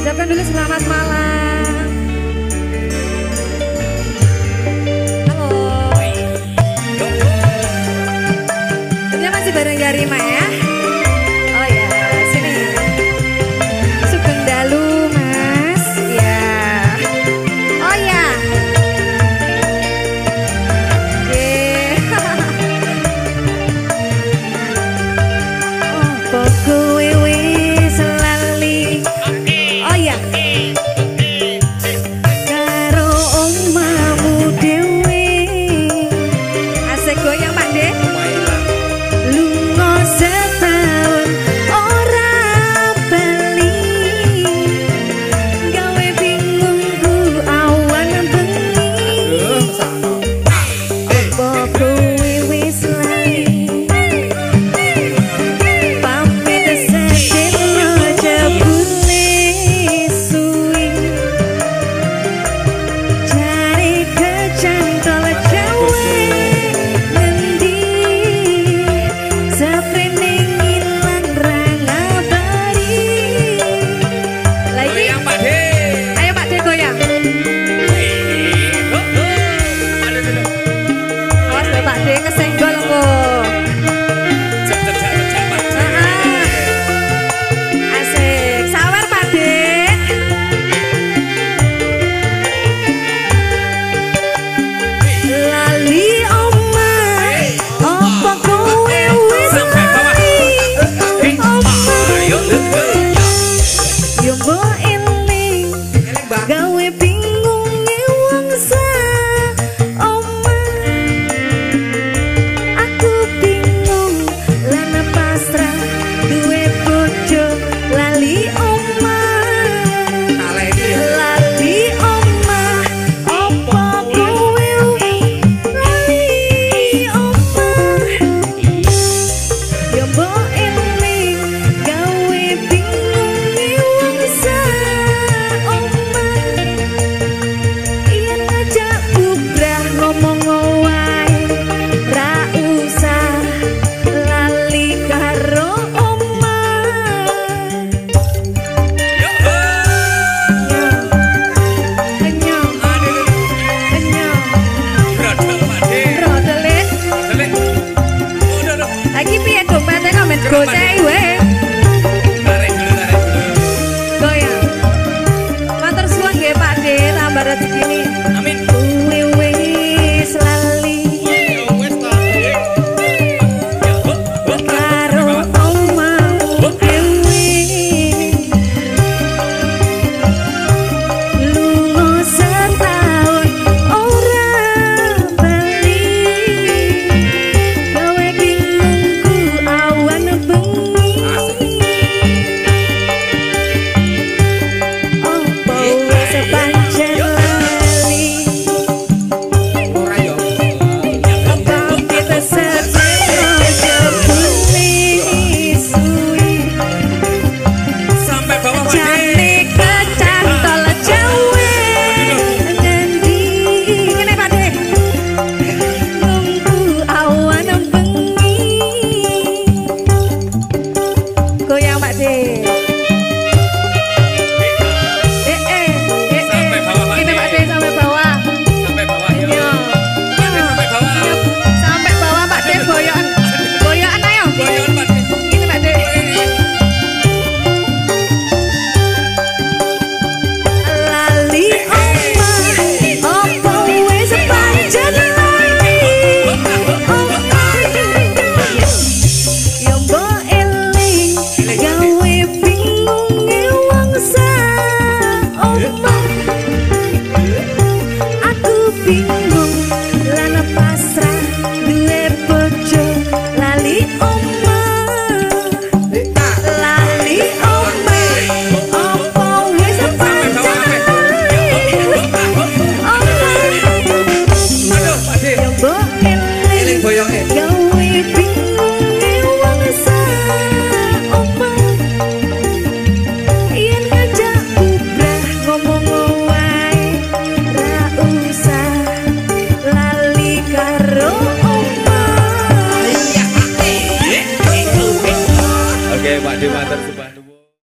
Ucapkan dulu selamat malam. Halo. Ini masih bareng Yarima ya. Oh ya, sini. Sugeng dalu Mas. Ya. Oh ya. Oh, kowe wis lali. Oh ya. Karo omamu dhewe. Asik goyang Pak De. Lunga setahun ora bali. Gawe bingung ku awan bengi. Apa kowe wis lali? Pamit sedina jebule suwi. Cari kecantol jawe ngendi. Seprene ngilang ra ngabari. Lagi Goyang Pak De. ayo Pak De goyang. Awas lho Pak De kesenggol kok. Asik, sawer Pak De. Lali omah, apa kowe wis lali? Omah, yo mbok eling, gawe bingunge wong sak omah. Aku bingung lan pasrah duwe bojo lali omah. Lali omah, apa kowe lali omah? Yo mbok eling, gawe bingunge wong sak omah. Yen ngajak bubrah ngomong wae, ra usah lali karo omah. Enyong, enyong, rodelit. Lagi piye dompetnya komen goceng wae. Goyang. Matur suwun nggih Pak De, tambah rezekine. Kowe wis lali karo omahmu dhewe. Lunga setahun ora bali. Gawe bingungku awan bengi. Apa wis pancen lali? Pamit sedina jebule suwi. Jane kecantol jawe ngendi. Kene Pak De. Nunggu awan bengi. Goyang Pak De. Sampai bawah, Pak Ini De. Pak De sampai bawah. Ayo. Sampai bawah Pak De goyang. Goyangan ayo. Ini Pak De. Lali omah, apa wis pancen lali? Yo mbok eling, gawe bingunge wong sak omah. Aku bingung lan pasrah duwe bojo lali omah. Lali omah, apa wis pancen lali? Yo mbok eling, gawe bingunge wong sak omah. Yen ngajak bubrah ngomong wae, ra usah lali karo omah. Oke, Pak De matur sumpah.